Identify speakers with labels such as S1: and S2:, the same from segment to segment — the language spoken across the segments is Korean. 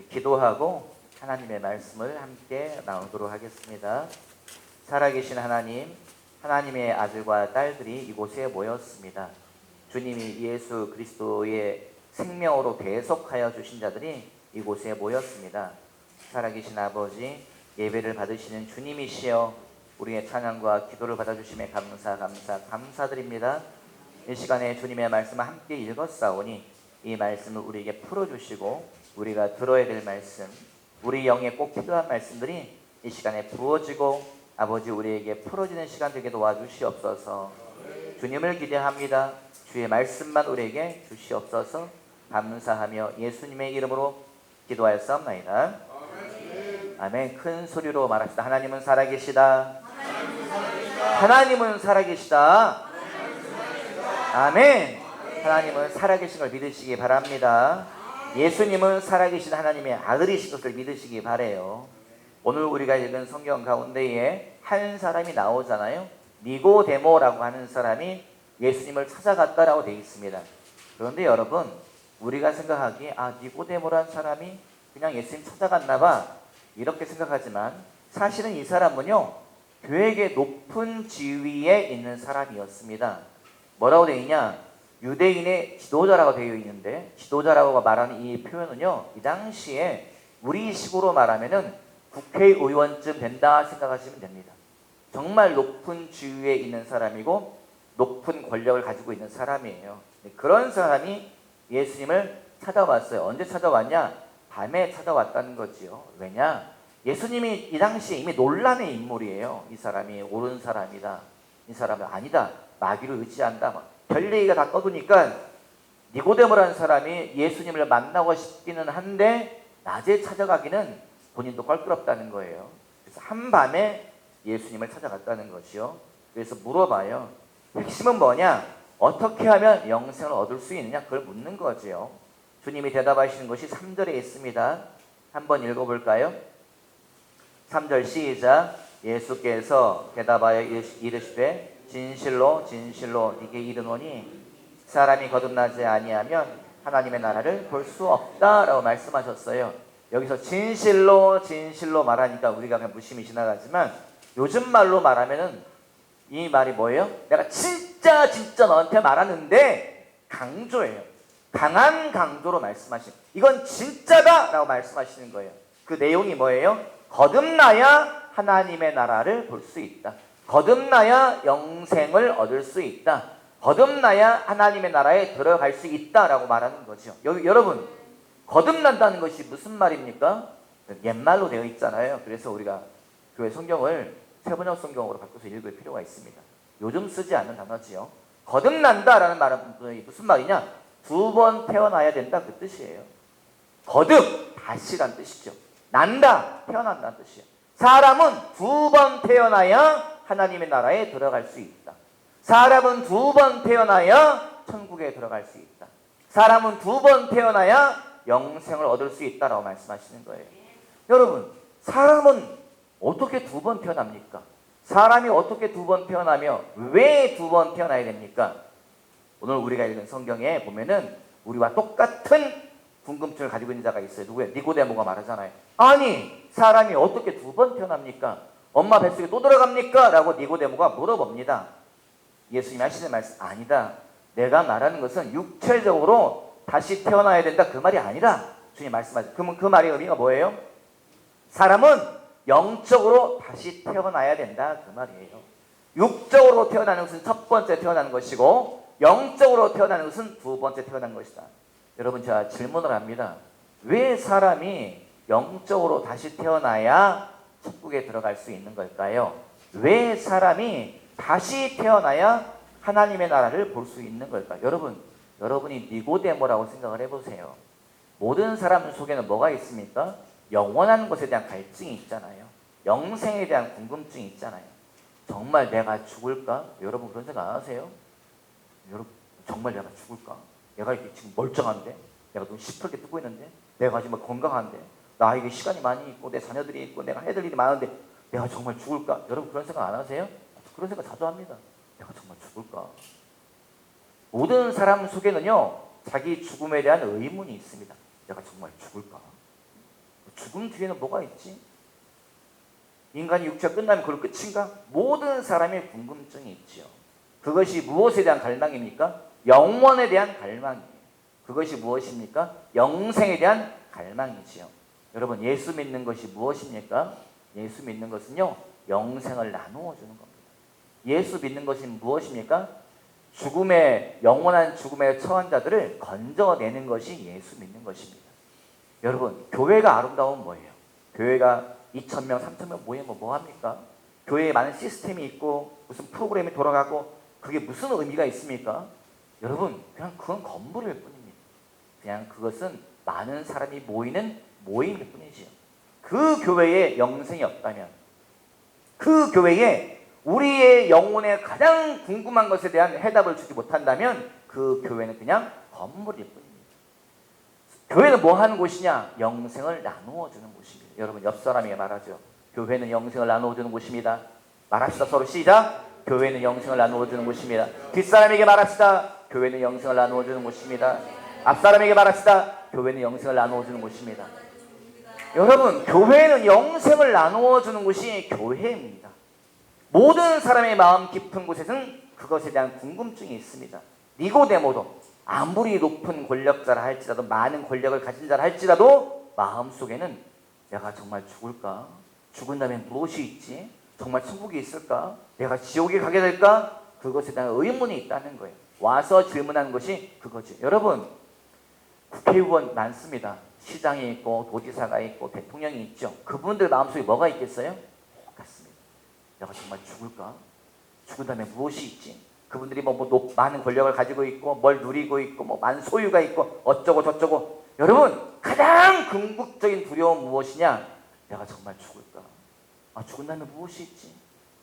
S1: 우리 기도하고 하나님의 말씀을 함께 나누도록 하겠습니다. 살아계신 하나님, 하나님의 아들과 딸들이 이곳에 모였습니다. 주님이 예수 그리스도의 생명으로 계속하여 주신 자들이 이곳에 모였습니다. 살아계신 아버지, 예배를 받으시는 주님이시여 우리의 찬양과 기도를 받아주심에 감사드립니다. 이 시간에 주님의 말씀을 함께 읽었사오니 이 말씀을 우리에게 풀어주시고 우리가 들어야 될 말씀, 우리 영에 꼭 필요한 말씀들이 이 시간에 부어지고 아버지 우리에게 풀어지는 시간 되게 도와주시옵소서. 주님을 기대합니다. 주의 말씀만 우리에게 주시옵소서. 감사하며 예수님의 이름으로 기도하였사옵나이다. 아멘. 큰 소리로 말합시다. 하나님은 살아계시다. 하나님은 살아계시다. 아멘. 하나님은 살아계신 걸 믿으시기 바랍니다. 예수님은 살아계신 하나님의 아들이신 것을 믿으시기 바라요. 오늘 우리가 읽은 성경 가운데에 한 사람이 나오잖아요. 니고데모라고 하는 사람이 예수님을 찾아갔다라고 되어 있습니다. 그런데 여러분, 우리가 생각하기에 니고데모라는 사람이 그냥 예수님 찾아갔나 봐 이렇게 생각하지만 사실은 이 사람은요 교회의 높은 지위에 있는 사람이었습니다. 뭐라고 되어 있냐? 유대인의 지도자라고 되어 있는데, 지도자라고 말하는 이 표현은요 이 당시에 우리식으로 말하면은 국회의원쯤 된다 생각하시면 됩니다. 정말 높은 지위에 있는 사람이고 높은 권력을 가지고 있는 사람이에요. 그런 사람이 예수님을 찾아왔어요. 언제 찾아왔냐? 밤에 찾아왔다는 거지요. 왜냐? 예수님이 이 당시에 이미 논란의 인물이에요. 이 사람이 옳은 사람이다, 이 사람은 아니다, 마귀를 의지한다, 별 얘기가 다 떠도니까 니고데모라는 사람이 예수님을 만나고 싶기는 한데 낮에 찾아가기는 본인도 껄끄럽다는 거예요. 그래서 한밤에 예수님을 찾아갔다는 것이요. 그래서 물어봐요. 핵심은 뭐냐? 어떻게 하면 영생을 얻을 수 있느냐? 그걸 묻는 거지요. 주님이 대답하시는 것이 3절에 있습니다. 한번 읽어볼까요? 3절 시작. 예수께서 대답하여 이르시되 진실로 진실로 네게 이르노니 사람이 거듭나지 아니하면 하나님의 나라를 볼 수 없다라고 말씀하셨어요. 여기서 진실로 진실로 말하니까 우리가 그냥 무심히 지나가지만 요즘 말로 말하면은 이 말이 뭐예요? 내가 진짜 너한테 말하는데 강조예요. 강한 강조로 말씀하시는, 이건 진짜다 라고 말씀하시는 거예요. 그 내용이 뭐예요? 거듭나야 하나님의 나라를 볼 수 있다. 거듭나야 영생을 얻을 수 있다. 거듭나야 하나님의 나라에 들어갈 수 있다라고 말하는 거죠. 여러분, 거듭난다는 것이 무슨 말입니까? 옛말로 되어 있잖아요. 그래서 우리가 교회 성경을 세번역 성경으로 바꿔서 읽을 필요가 있습니다. 요즘 쓰지 않는 단어지요. 거듭난다라는 말은 무슨 말이냐? 2번 태어나야 된다, 그 뜻이에요. 거듭, 다시란 뜻이죠. 난다, 태어난다는 뜻이에요. 사람은 2번 태어나야 하나님의 나라에 들어갈 수 있다. 사람은 2번 태어나야 천국에 들어갈 수 있다. 사람은 2번 태어나야 영생을 얻을 수 있다라고 말씀하시는 거예요. 여러분, 사람은 어떻게 2번 태어납니까? 사람이 어떻게 2번 태어나며 왜 2번 태어나야 됩니까? 오늘 우리가 읽은 성경에 보면은 우리와 똑같은 궁금증을 가지고 있는 자가 있어요. 누구예요? 니고데모가 말하잖아요. 아니, 사람이 어떻게 2번 태어납니까? 엄마 뱃속에 또 들어갑니까? 라고 니고데모가 물어봅니다. 예수님이 하시는 말씀, 아니다. 내가 말하는 것은 육체적으로 다시 태어나야 된다, 그 말이 아니라 주님 말씀하죠. 그러면 그 말의 의미가 뭐예요? 사람은 영적으로 다시 태어나야 된다, 그 말이에요. 육적으로 태어나는 것은 첫 번째 태어나는 것이고 영적으로 태어나는 것은 2번째 태어나는 것이다. 여러분, 제가 질문을 합니다. 왜 사람이 영적으로 다시 태어나야 천국에 들어갈 수 있는 걸까요? 왜 사람이 다시 태어나야 하나님의 나라를 볼 수 있는 걸까요? 여러분이 니고데모라고 생각을 해보세요. 모든 사람 속에는 뭐가 있습니까? 영원한 것에 대한 갈증이 있잖아요. 영생에 대한 궁금증이 있잖아요. 정말 내가 죽을까? 여러분 그런 생각 안 하세요? 여러분, 정말 내가 죽을까? 내가 이렇게 지금 멀쩡한데? 내가 눈 시퍼렇게 뜨고 있는데? 내가 지금 건강한데? 나에게 시간이 많이 있고 내 자녀들이 있고 내가 해야 될 일이 많은데 내가 정말 죽을까? 여러분 그런 생각 안 하세요? 그런 생각 자주 합니다. 내가 정말 죽을까? 모든 사람 속에는요 자기 죽음에 대한 의문이 있습니다. 내가 정말 죽을까? 죽음 뒤에는 뭐가 있지? 인간이 육체가 끝나면 그걸 끝인가? 모든 사람의 궁금증이 있지요. 그것이 무엇에 대한 갈망입니까? 영원에 대한 갈망이에요. 그것이 무엇입니까? 영생에 대한 갈망이지요. 여러분, 예수 믿는 것이 무엇입니까? 예수 믿는 것은요, 영생을 나누어 주는 겁니다. 예수 믿는 것이 무엇입니까? 영원한 죽음에 처한 자들을 건져내는 것이 예수 믿는 것입니다. 여러분, 교회가 아름다운 뭐예요? 교회가 2,000명, 3,000명 모이면 뭐합니까? 교회에 많은 시스템이 있고 무슨 프로그램이 돌아가고 그게 무슨 의미가 있습니까? 여러분, 그냥 그건 건물일 뿐입니다. 그냥 그것은 많은 사람이 모이는 모임일 뿐이지요. 그 교회에 영생이 없다면, 그 교회에 우리의 영혼에 가장 궁금한 것에 대한 해답을 주지 못한다면 그 교회는 그냥 건물일 뿐입니다. 교회는 뭐 하는 곳이냐? 영생을 나누어 주는 곳입니다. 여러분, 옆 사람에게 말하죠. 교회는 영생을 나누어 주는 곳입니다. 말합시다. 서로 시작. 교회는 영생을 나누어 주는 곳입니다. 뒷사람에게 말합시다. 교회는 영생을 나누어 주는 곳입니다. 앞사람에게 말합시다. 교회는 영생을 나누어 주는 곳입니다. 여러분, 교회는 영생을 나누어 주는 곳이 교회입니다. 모든 사람의 마음 깊은 곳에는 그것에 대한 궁금증이 있습니다. 니고데모도 아무리 높은 권력자라 할지라도, 많은 권력을 가진 자라 할지라도 마음속에는 내가 정말 죽을까? 죽은 다음에 무엇이 있지? 정말 천국이 있을까? 내가 지옥에 가게 될까? 그것에 대한 의문이 있다는 거예요. 와서 질문하는 것이 그거죠. 여러분, 국회의원 많습니다. 시장이 있고 도지사가 있고 대통령이 있죠. 그분들 마음속에 뭐가 있겠어요? 같습니다. 내가 정말 죽을까? 죽은 다음에 무엇이 있지? 그분들이 많은 권력을 가지고 있고 뭘 누리고 있고 많은 소유가 있고 어쩌고 저쩌고. 여러분, 가장 궁극적인 두려움은 무엇이냐? 내가 정말 죽을까? 죽은 다음에 무엇이 있지?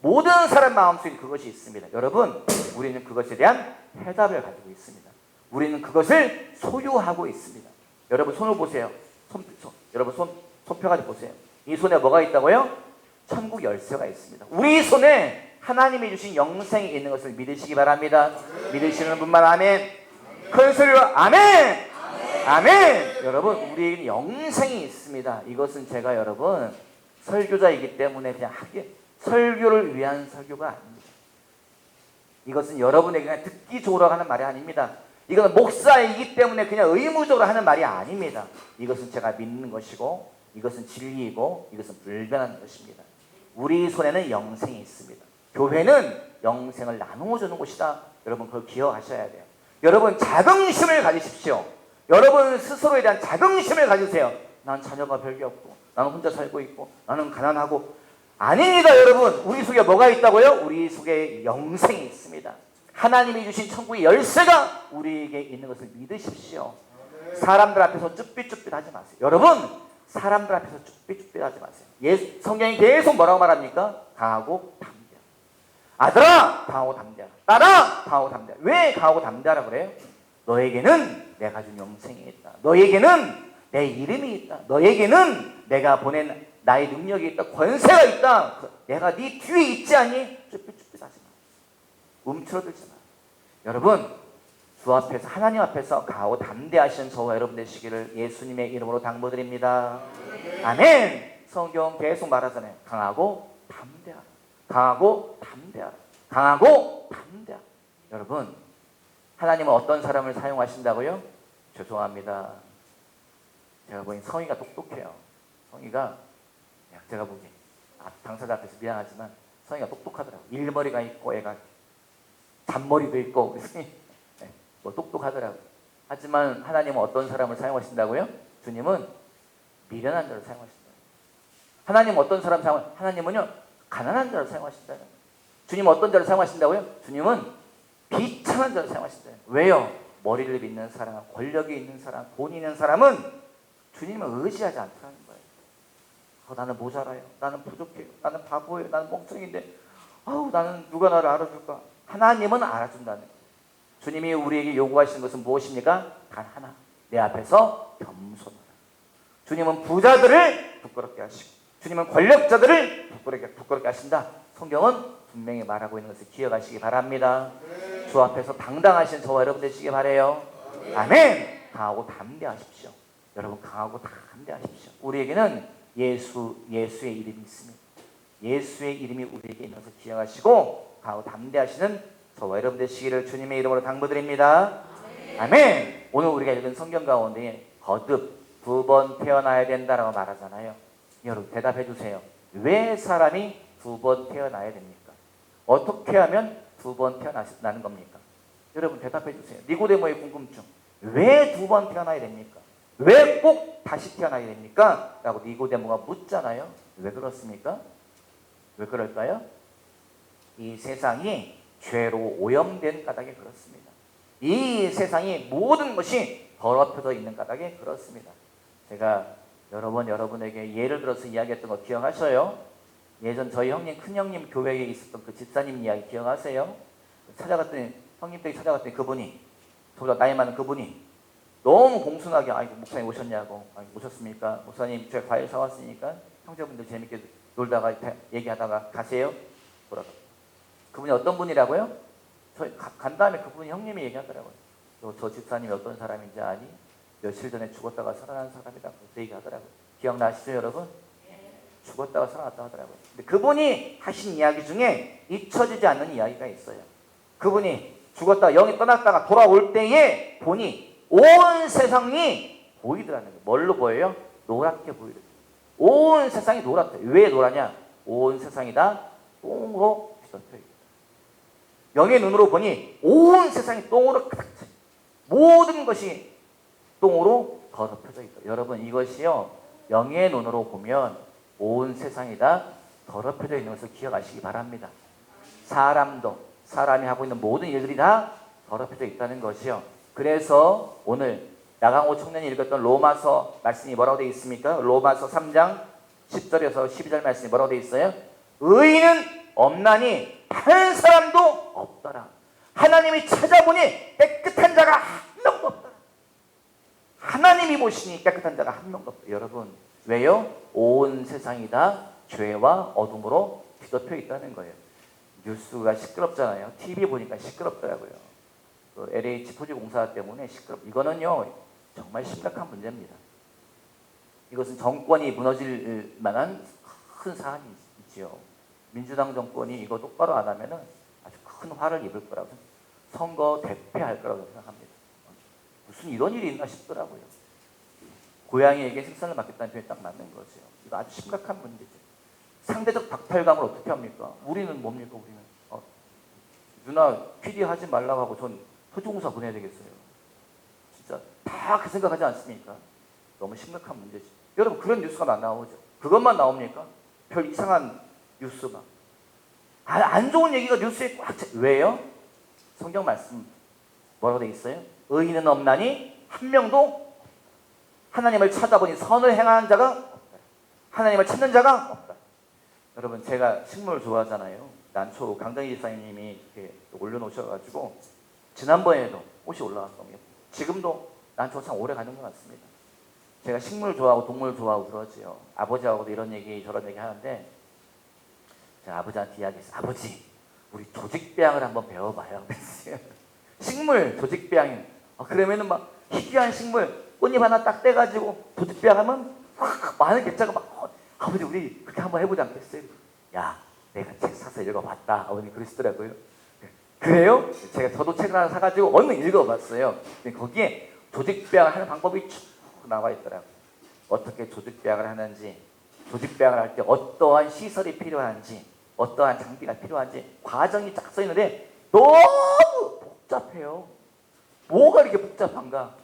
S1: 모든 사람 마음속에 그것이 있습니다. 여러분, 우리는 그것에 대한 해답을 가지고 있습니다. 우리는 그것을 소유하고 있습니다. 여러분, 손을 보세요. 여러분, 손 펴가지고 보세요. 이 손에 뭐가 있다고요? 천국 열쇠가 있습니다. 우리 손에 하나님이 주신 영생이 있는 것을 믿으시기 바랍니다. 믿으시는 분만 아멘. 큰 소리로 아멘. 아멘. 여러분, 우리에게 영생이 있습니다. 이것은 제가 여러분 설교자이기 때문에 그냥 설교를 위한 설교가 아닙니다. 이것은 여러분에게 그냥 듣기 좋으라고 하는 말이 아닙니다. 이것은 목사이기 때문에 그냥 의무적으로 하는 말이 아닙니다. 이것은 제가 믿는 것이고, 이것은 진리이고, 이것은 불변한 것입니다. 우리 손에는 영생이 있습니다. 교회는 영생을 나누어 주는 곳이다. 여러분, 그걸 기억하셔야 돼요. 여러분, 자긍심을 가지십시오. 여러분 스스로에 대한 자긍심을 가지세요. 난 자녀가 별게 없고, 나는 혼자 살고 있고, 나는 가난하고. 아닙니다. 여러분, 우리 속에 뭐가 있다고요? 우리 속에 영생이 있습니다. 하나님이 주신 천국의 열쇠가 우리에게 있는 것을 믿으십시오. 사람들 앞에서 쭈삣쭈삣 하지 마세요. 여러분, 사람들 앞에서 쭈삣쭈삣 하지 마세요. 성경이 계속 뭐라고 말합니까? 강하고 담대하라. 아들아, 강하고 담대하라. 딸아, 강하고 담대하라. 왜 강하고 담대하라 그래요? 너에게는 내가 준 영생이 있다. 너에게는 내 이름이 있다. 너에게는 내가 보낸 나의 능력이 있다. 권세가 있다. 내가 네 뒤에 있지 않니? 쭈삣쭈삣 하지 마. 움츠러들지 마. 여러분, 주 앞에서, 하나님 앞에서 강하고 담대하신 저와 여러분 되시기를 예수님의 이름으로 당부드립니다. 아멘. 성경 계속 말하잖아요. 강하고 담대하라. 강하고 담대하라. 강하고 담대하라. 여러분, 하나님은 어떤 사람을 사용하신다고요? 죄송합니다. 제가 보기엔 성희가 똑똑해요. 성희가, 제가 보기엔 당사자 앞에서 미안하지만 성희가 똑똑하더라고요. 일머리가 있고 애가 잔머리도 있고 똑똑하더라고요. 하지만 하나님은 어떤 사람을 사용하신다고요? 주님은 미련한 자를 사용하신다. 하나님은 어떤 사람 하나님은요, 가난한 자를 사용하신다. 주님은 어떤 자를 사용하신다고요? 주님은 비천한 자를 사용하신다. 왜요? 머리를 빚는 사람, 권력이 있는 사람, 돈이 있는 사람은 주님을 의지하지 않다는 거예요. 나는 모자라요. 나는 부족해요. 나는 바보예요. 나는 멍청인데 나는 누가 나를 알아줄까? 하나님은 알아준다는 거예요. 주님이 우리에게 요구하시는 것은 무엇입니까? 단 하나. 내 앞에서 겸손하라. 주님은 부자들을 부끄럽게 하시고, 주님은 권력자들을 부끄럽게 하신다. 성경은 분명히 말하고 있는 것을 기억하시기 바랍니다. 주 앞에서 당당하신 저와 여러분 되시기 바라요. 아멘. 강하고 담대하십시오. 여러분 강하고 담대하십시오. 우리에게는 예수의 이름이 있습니다. 예수의 이름이 우리에게 있어서 기억하시고 강하고 담대하시는 저와 여러분 되시기를 주님의 이름으로 당부드립니다. 아멘. 오늘 우리가 읽은 성경 가운데 거듭 2번 태어나야 된다라고 말하잖아요. 여러분 대답해 주세요. 왜 사람이 2번 태어나야 됩니까? 어떻게 하면 2번 태어나는 겁니까? 여러분 대답해 주세요. 니고데모의 궁금증. 왜 2번 태어나야 됩니까? 왜 꼭 다시 태어나야 됩니까? 라고 니고데모가 묻잖아요. 왜 그렇습니까? 왜 그럴까요? 이 세상이 죄로 오염된 까닭에 그렇습니다. 이 세상이 모든 것이 더럽혀져 있는 까닭에 그렇습니다. 제가 여러 번 여러분에게 예를 들어서 이야기했던 거 기억하셔요? 예전 저희 형님, 큰형님 교회에 있었던 그 집사님 이야기 기억하세요? 형님 댁에 찾아갔더니 그분이, 저보다 나이 많은 그분이 너무 공손하게, 아이고 목사님 오셨냐고, 아이고 오셨습니까? 목사님 제가 과일 사왔으니까 형제분들 재밌게 놀다가 얘기하다가 가세요. 뭐라고? 그분이 어떤 분이라고요? 저희 간 다음에 그분이 형님이 얘기하더라고요. 저 집사님이 어떤 사람인지 아니? 며칠 전에 죽었다가 살아난 사람이다. 그렇게 얘기하더라고요. 기억나시죠 여러분? 죽었다가 살아났다 하더라고요. 근데 그분이 하신 이야기 중에 잊혀지지 않는 이야기가 있어요. 그분이 죽었다가 영이 떠났다가 돌아올 때에 보니 온 세상이 보이더라는 거예요. 뭘로 보여요? 노랗게 보이더라고요. 온 세상이 노랗대. 왜 노라냐? 온 세상이 다 똥으로 뒤덮여 있다. 영의 눈으로 보니 온 세상이 똥으로 가득 차 있다. 모든 것이 똥으로 더럽혀져 있다. 여러분 이것이요 영의 눈으로 보면 온 세상이 다 더럽혀져 있는 것을 기억하시기 바랍니다. 사람이 하고 있는 모든 일들이 다 더럽혀져 있다는 것이요. 그래서 오늘 야강호 청년이 읽었던 로마서 말씀이 뭐라고 되어 있습니까? 로마서 3장 10절에서 12절 말씀이 뭐라고 되어 있어요? 의인은 없나니 한 사람도 없더라. 하나님이 찾아보니 깨끗한 자가 한 명도 없더라. 하나님이 보시니 깨끗한 자가 한 명도 없더라. 여러분 왜요? 온 세상이 다 죄와 어둠으로 뒤덮여 있다는 거예요. 뉴스가 시끄럽잖아요. TV 보니까 시끄럽더라고요. 그 LH 토지공사 때문에 이거는요 정말 심각한 문제입니다. 이것은 정권이 무너질 만한 큰 사안이 있지요. 민주당 정권이 이거 똑바로 안 하면은 아주 큰 화를 입을 거라고, 선거 대패할 거라고 생각합니다. 무슨 이런 일이 있나 싶더라고요. 고양이에게 생선을 맡겼다는 표현이 딱 맞는 거죠. 이거 아주 심각한 문제죠. 상대적 박탈감을 어떻게 합니까? 우리는 뭡니까? 우리는 누나 PD 하지 말라고 하고 전 토지공사 보내야 되겠어요. 진짜 다 그 생각하지 않습니까? 너무 심각한 문제죠. 여러분 그런 뉴스가 안 나오죠. 그것만 나옵니까? 별 이상한 뉴스가. 안 좋은 얘기가 뉴스에 꽉 차. 왜요? 성경 말씀 뭐라고 돼 있어요? 의인은 없나니 한 명도 하나님을 찾아보니 선을 행하는 자가 없다. 하나님을 찾는 자가 없다. 여러분 제가 식물을 좋아하잖아요. 난초 강당희 집사님이 이렇게 올려놓으셔가지고 지난번에도 꽃이 올라왔거든요. 지금도 난초 참 오래 가는 것 같습니다. 제가 식물 좋아하고 동물 좋아하고 그러지요. 아버지하고도 이런 얘기 저런 얘기 하는데 제가 아버지한테 이야기했어요. 아버지 우리 조직배양을 한번 배워봐요. 식물 조직배양. 그러면은 막 희귀한 식물 꽃잎 하나 딱 떼가지고 조직배양하면 많은 개짜가 막 아버지 우리 그렇게 한번 해보지 않겠어요? 야 내가 책 사서 읽어봤다. 아버님 그러시더라고요. 그래요? 저도 책을 하나 사가지고 얼른 읽어봤어요. 근데 거기에 조직배양을 하는 방법이 쭉 나와 있더라고요. 어떻게 조직배양을 하는지, 조직배양을 할 때 어떠한 시설이 필요한지, 어떠한 장비가 필요한지 과정이 쫙 써 있는데 너무 복잡해요. 뭐가 이렇게 복잡한가?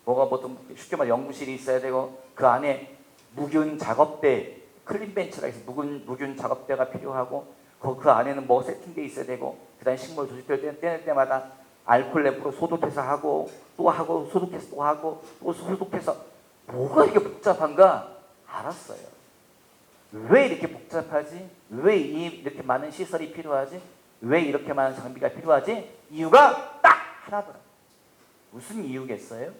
S1: 뭐가 보통 쉽게 말해 연구실이 있어야 되고 그 안에 무균 작업대, 클린벤치가 있어 무균 작업대가 필요하고 그 안에는 뭐 세팅돼 있어야 되고 그다음에 식물 조직될 떼낼 때마다 알코올 램프로 소독해서 하고 또 하고 소독해서 또 하고 또 소독해서 뭐가 이렇게 복잡한가 알았어요. 왜 이렇게 복잡하지? 왜 이렇게 많은 시설이 필요하지? 왜 이렇게 많은 장비가 필요하지? 이유가 딱 하나더라. 무슨 이유겠어요?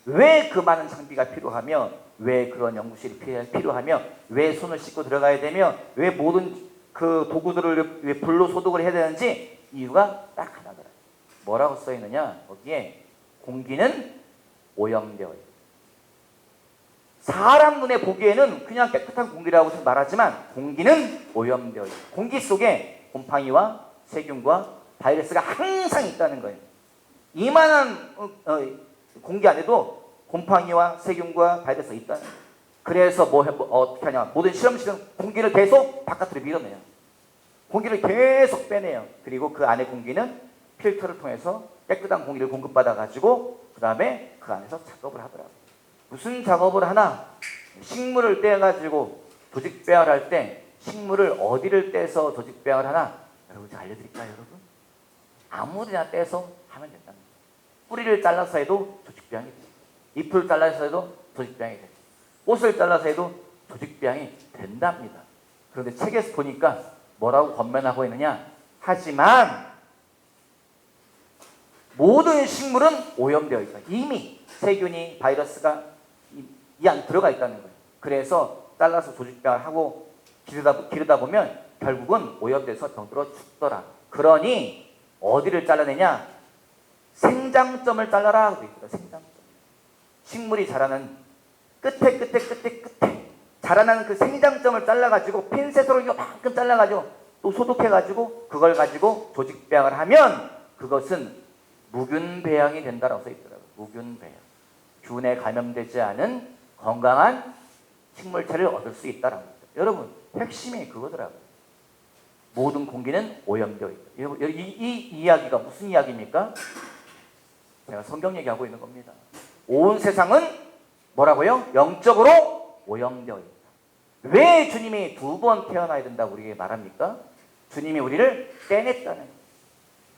S1: 왜 그 많은 장비가 필요하며 왜 그런 연구실이 필요하며 왜 손을 씻고 들어가야 되며 왜 모든 그 도구들을 왜 불로 소독을 해야 되는지 이유가 딱 하나더라. 뭐라고 써 있느냐? 거기에 공기는 오염되어 있다. 사람 눈에 보기에는 그냥 깨끗한 공기라고 말하지만 공기는 오염되어 있다. 공기 속에 곰팡이와 세균과 바이러스가 항상 있다는 거예요. 이만한 공기 안에도 곰팡이와 세균과 바이러스가 있다는 거예요. 그래서 어떻게 하냐, 모든 실험실은 공기를 계속 바깥으로 밀어내요. 공기를 계속 빼내요. 그리고 그 안에 공기는 필터를 통해서 깨끗한 공기를 공급받아 가지고 그 다음에 그 안에서 작업을 하더라고요. 무슨 작업을 하나? 식물을 떼가지고 조직 배양을 때 식물을 어디를 떼서 조직 배양을 하나? 여러분 제가 알려드릴까요, 여러분? 아무데나 떼서 하면 된답니다. 뿌리를 잘라서 해도 조직 배양이 돼요. 잎을 잘라서 해도 조직 배양이 돼요. 꽃을 잘라서 해도 조직 배양이 된답니다. 그런데 책에서 보니까 뭐라고 권면하고 있느냐? 하지만 모든 식물은 오염되어 있다. 이미 세균이 바이러스가 이 안 들어가 있다는 거예요. 그래서 잘라서 조직 배양을 하고 기르다 보면 결국은 오염돼서 병들어 죽더라. 그러니 어디를 잘라내냐? 생장점을 잘라라 하고 있거든. 생장점. 식물이 자라는 끝에 자라나는 그 생장점을 잘라가지고 핀셋으로 이만큼 잘라가지고 또 소독해가지고 그걸 가지고 조직 배양을 하면 그것은 무균 배양이 된다라고 써 있더라고요. 무균 배양. 균에 감염되지 않은 건강한 식물체를 얻을 수 있다라고 합니다. 여러분 핵심이 그거더라고요. 모든 공기는 오염되어 있다. 이 이야기가 무슨 이야기입니까? 제가 성경 얘기하고 있는 겁니다. 온 세상은 뭐라고요? 영적으로 오염되어 있다. 왜 주님이 두 번 태어나야 된다고 우리에게 말합니까? 주님이 우리를 떼냈다는 거예요.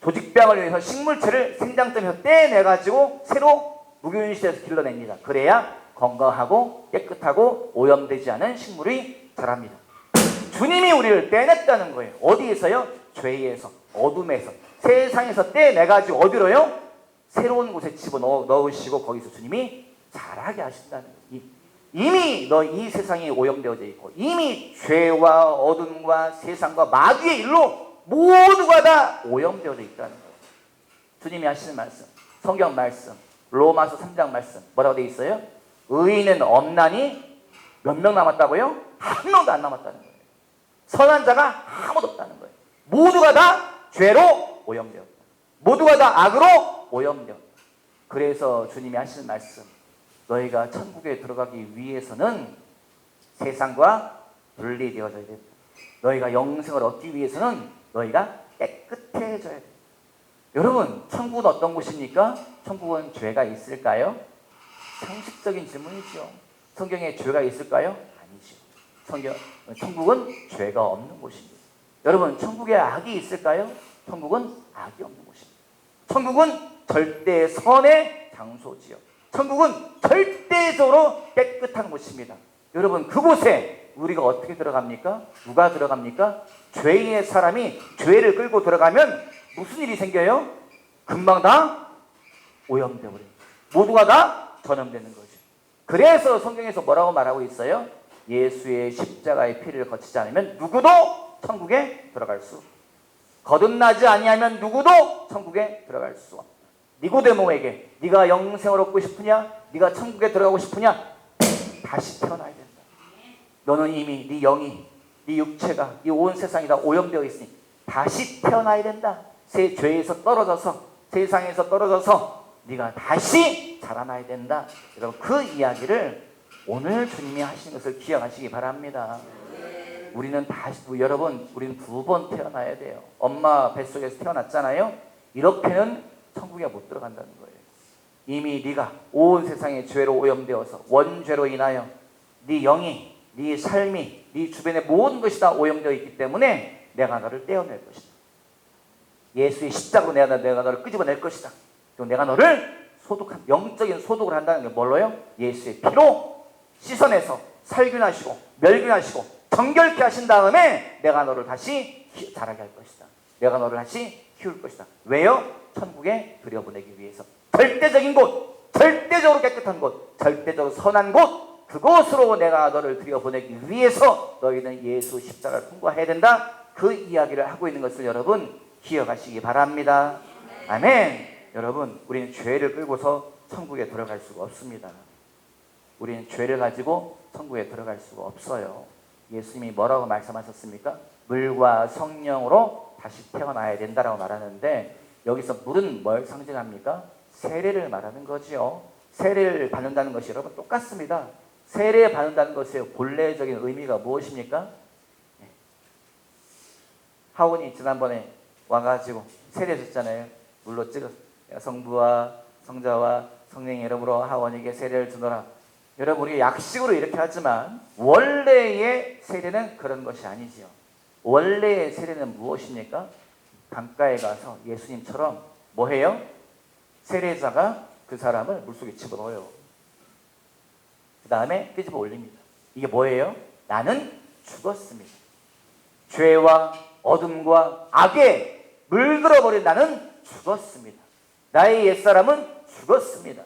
S1: 조직배양을 위해서 식물체를 생장점에서 떼내가지고 새로 무균시대에서 길러냅니다. 그래야 건강하고 깨끗하고 오염되지 않은 식물이 자랍니다. 주님이 우리를 떼냈다는 거예요. 어디에서요? 죄에서, 어둠에서, 세상에서 떼내가지고 어디로요? 새로운 곳에 집어넣으시고 거기서 주님이 자라게 하신다는 거예요. 이미 이 세상이 오염되어져 있고 이미 죄와 어둠과 세상과 마귀의 일로 모두가 다 오염되어져 있다는 거예요. 주님이 하시는 말씀, 성경 말씀, 로마서 3장 말씀 뭐라고 되어 있어요? 의인은 없나니 몇 명 남았다고요? 한 명도 안 남았다는 거예요. 선한 자가 아무도 없다는 거예요. 모두가 다 죄로 오염되었다. 모두가 다 악으로 오염되었다. 그래서 주님이 하시는 말씀, 너희가 천국에 들어가기 위해서는 세상과 분리되어져야 된다. 너희가 영생을 얻기 위해서는 너희가 깨끗해져야 된다. 여러분, 천국은 어떤 곳입니까? 천국은 죄가 있을까요? 상식적인 질문이죠. 성경에 죄가 있을까요? 아니죠. 천국은 죄가 없는 곳입니다. 여러분, 천국에 악이 있을까요? 천국은 악이 없는 곳입니다. 천국은 절대 선의 장소지요. 천국은 절대적으로 깨끗한 곳입니다. 여러분, 그곳에 우리가 어떻게 들어갑니까? 누가 들어갑니까? 죄인의 사람이 죄를 끌고 들어가면 무슨 일이 생겨요? 금방 다 오염되어버립니다. 모두가 다 전염되는 거죠. 그래서 성경에서 뭐라고 말하고 있어요? 예수의 십자가의 피를 거치지 않으면 누구도 천국에 들어갈 수, 거듭나지 아니하면 누구도 천국에 들어갈 수 없다. 니고데모에게 네가 영생을 얻고 싶으냐? 네가 천국에 들어가고 싶으냐? 다시 태어나야 된다. 너는 이미 네 영이, 네 육체가, 이 온 세상이 다 오염되어 있으니 다시 태어나야 된다. 새 죄에서 떨어져서, 세상에서 떨어져서 네가 다시 자라나야 된다. 여러분, 그 이야기를 오늘 주님이 하시는 것을 기억하시기 바랍니다. 우리는 여러분, 우리는 두 번 태어나야 돼요. 엄마 뱃속에서 태어났잖아요. 이렇게는 천국에 못 들어간다는 거예요. 이미 네가 온 세상의 죄로 오염되어서 원죄로 인하여 네 영이, 네 삶이, 네 주변의 모든 것이 다 오염되어 있기 때문에 내가 너를 떼어낼 것이다. 예수의 십자가로 내가 너를 끄집어낼 것이다. 그리고 내가 너를 영적인 소독을 한다는 게 뭘로요? 예수의 피로 씻어내서 살균하시고 멸균하시고 정결케 하신 다음에 내가 너를 다시 자라게 할 것이다. 내가 너를 다시 키울 것이다. 왜요? 천국에 들여보내기 위해서. 절대적인 곳, 절대적으로 깨끗한 곳, 절대적으로 선한 곳, 그곳으로 내가 너를 들여보내기 위해서 너희는 예수 십자가를 통과해야 된다. 그 이야기를 하고 있는 것을 여러분 기억하시기 바랍니다. 아멘. 여러분, 우리는 죄를 끌고서 천국에 들어갈 수가 없습니다. 우리는 죄를 가지고 천국에 들어갈 수가 없어요. 예수님이 뭐라고 말씀하셨습니까? 물과 성령으로 다시 태어나야 된다라고 말하는데, 여기서 물은 뭘 상징합니까? 세례를 말하는 거지요. 세례를 받는다는 것이 여러분 똑같습니다. 세례 받는다는 것의 본래적인 의미가 무엇입니까? 하원이 지난번에 와가지고 세례했잖아요. 물로 찍어 성부와 성자와 성령의 이름으로 하원에게 세례를 주노라. 여러분, 우리가 약식으로 이렇게 하지만 원래의 세례는 그런 것이 아니지요. 원래의 세례는 무엇입니까? 강가에 가서 예수님처럼 뭐 해요? 세례자가 그 사람을 물속에 집어넣어요. 그 다음에 끄집어 올립니다. 이게 뭐예요? 나는 죽었습니다. 죄와 어둠과 악에 물들어버린 나는 죽었습니다. 나의 옛사람은 죽었습니다.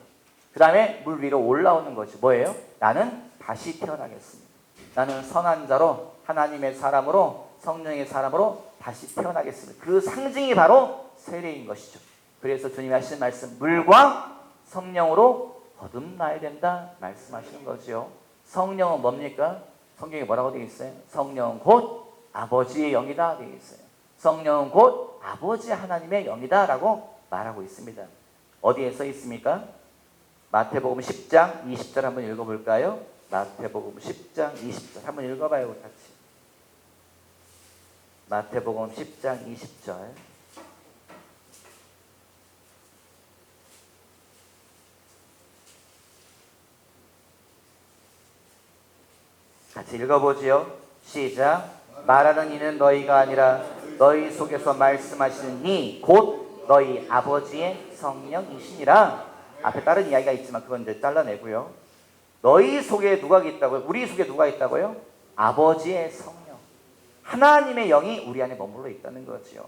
S1: 그 다음에 물 위로 올라오는 것이 뭐예요? 나는 다시 태어나겠습니다. 나는 선한 자로 하나님의 사람으로 성령의 사람으로 다시 태어나겠습니다. 그 상징이 바로 세례인 것이죠. 그래서 주님이 하시는 말씀, 물과 성령으로 거듭나야 된다 말씀하시는 거죠. 성령은 뭡니까? 성경에 뭐라고 되어 있어요? 성령은 곧 아버지의 영이다 되어 있어요. 성령은 곧 아버지 하나님의 영이다 라고 말하고 있습니다. 어디에 써 있습니까? 마태복음 10장 20절 한번 읽어볼까요? 마태복음 10장 20절 한번 읽어봐요. 같이. 마태복음 10장 20절. 같이 읽어보지요. 시작. 말하는 이는 너희가 아니라 너희 속에서 말씀하시는 이 곧 너희 아버지의 성령이시니라. 앞에 다른 이야기가 있지만 그건 이제 잘라내고요. 너희 속에 누가 있다고요? 우리 속에 누가 있다고요? 아버지의 성령. 하나님의 영이 우리 안에 머물러 있다는 거지요.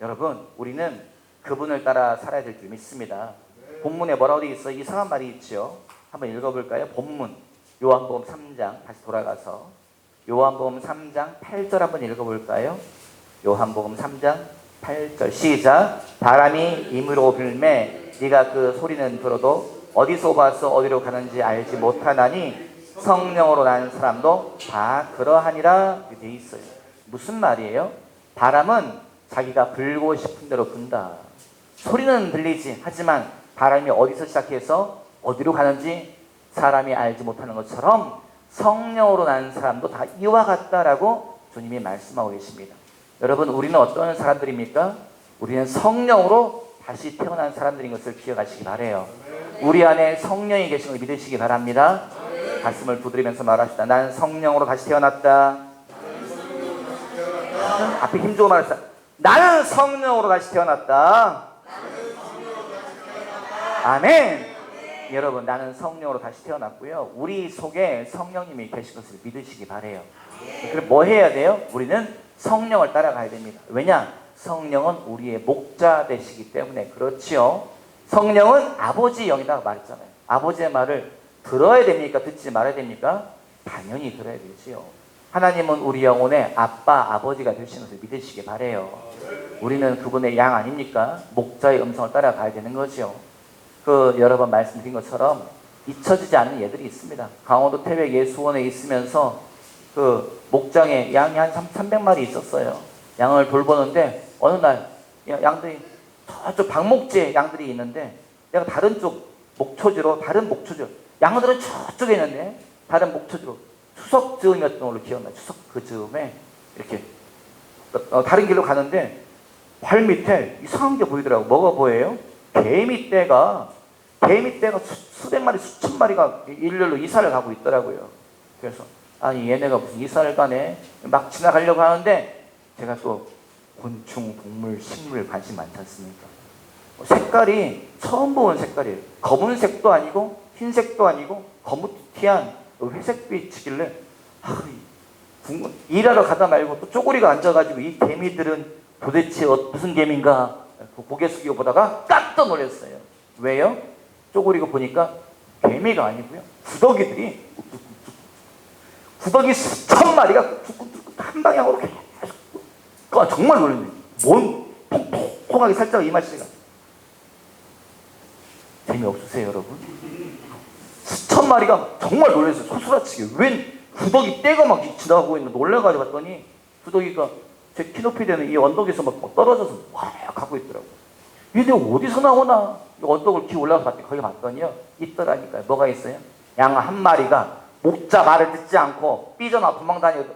S1: 여러분, 우리는 그분을 따라 살아야 될 줄 믿습니다. 본문에 뭐라고 되어 있어요? 이상한 말이 있죠. 한번 읽어볼까요? 본문 요한복음 3장 다시 돌아가서 요한복음 3장 8절 한번 읽어볼까요? 요한복음 3장 8절 시작. 바람이 임으로 불매 네가 그 소리는 들어도 어디서 와서 어디로 가는지 알지 못하나니 성령으로 난 사람도 다 그러하니라 되어 있어요. 무슨 말이에요? 바람은 자기가 불고 싶은 대로 분다. 소리는 들리지. 하지만 바람이 어디서 시작해서 어디로 가는지 사람이 알지 못하는 것처럼 성령으로 난 사람도 다 이와 같다라고 주님이 말씀하고 계십니다. 여러분, 우리는 어떤 사람들입니까? 우리는 성령으로 다시 태어난 사람들인 것을 기억하시기 바라요. 우리 안에 성령이 계신 걸 믿으시기 바랍니다. 가슴을 두드리면서 말합시다. 나는 성령으로 다시 태어났다. 앞에 힘주고 말합시다. 나는 성령으로 다시 태어났다. 아멘. 여러분, 나는 성령으로 다시 태어났고요. 우리 속에 성령님이 계신 것을 믿으시기 바라요. 그럼 뭐 해야 돼요? 우리는 성령을 따라가야 됩니다. 왜냐? 성령은 우리의 목자 되시기 때문에 그렇지요. 성령은 아버지 영이라고 말했잖아요. 아버지의 말을 들어야 됩니까? 듣지 말아야 됩니까? 당연히 들어야 되지요. 하나님은 우리 영혼의 아빠, 아버지가 되시는 것을 믿으시기 바라요. 우리는 그분의 양 아닙니까? 목자의 음성을 따라가야 되는 거죠. 여러 번 말씀드린 것처럼 잊혀지지 않는 예들이 있습니다. 강원도 태백 예수원에 있으면서 그 목장에 양이 한 300마리 있었어요. 양을 돌보는데 어느 날 양들이 저쪽 방목지에 양들이 있는데 내가 다른 쪽 목초지로 양들은 저쪽에 있는데 다른 목초지로 추석 즈음이었던 걸로 기억나요. 추석 그 즈음에 이렇게 다른 길로 가는데 발 밑에 이상한 게 보이더라고. 뭐가 보여요? 개미떼가 수백 마리, 수천 마리가 일렬로 이사를 가고 있더라고요. 그래서 아니 얘네가 무슨 이사를 가네 막 지나가려고 하는데 제가 또 곤충, 동물, 식물 관심 많지 않습니까? 색깔이 처음 보는 색깔이에요. 검은색도 아니고 흰색도 아니고 거무튀한 회색빛이길래 일하러 가다 말고 또 쪼그리고 앉아가지고 이 개미들은 도대체 무슨 개미인가 고개 숙이고 보다가 깜짝 놀랐어요. 왜요? 쪼그리고 보니까 개미가 아니고요. 구더기 수천 마리가 한 방향으로 계속 정말 놀랐네요. 뭔 통통하게 살짝 이마씨가 재미없으세요 여러분? 수천 마리가 정말 놀랐어요. 소스라치게 웬 구더기 떼가 막 지나가고 있는 놀래가지고 봤더니 구더기가 제 키 높이 되는 이 언덕에서 막 떨어져서 확 가고 있더라고요. 얘네 어디서 나오나? 이 언덕을 기 올라가서 봤더니 거기 봤더니요 있더라니까요. 뭐가 있어요? 양 한 마리가 목자 말을 듣지 않고 삐져나 도망다니고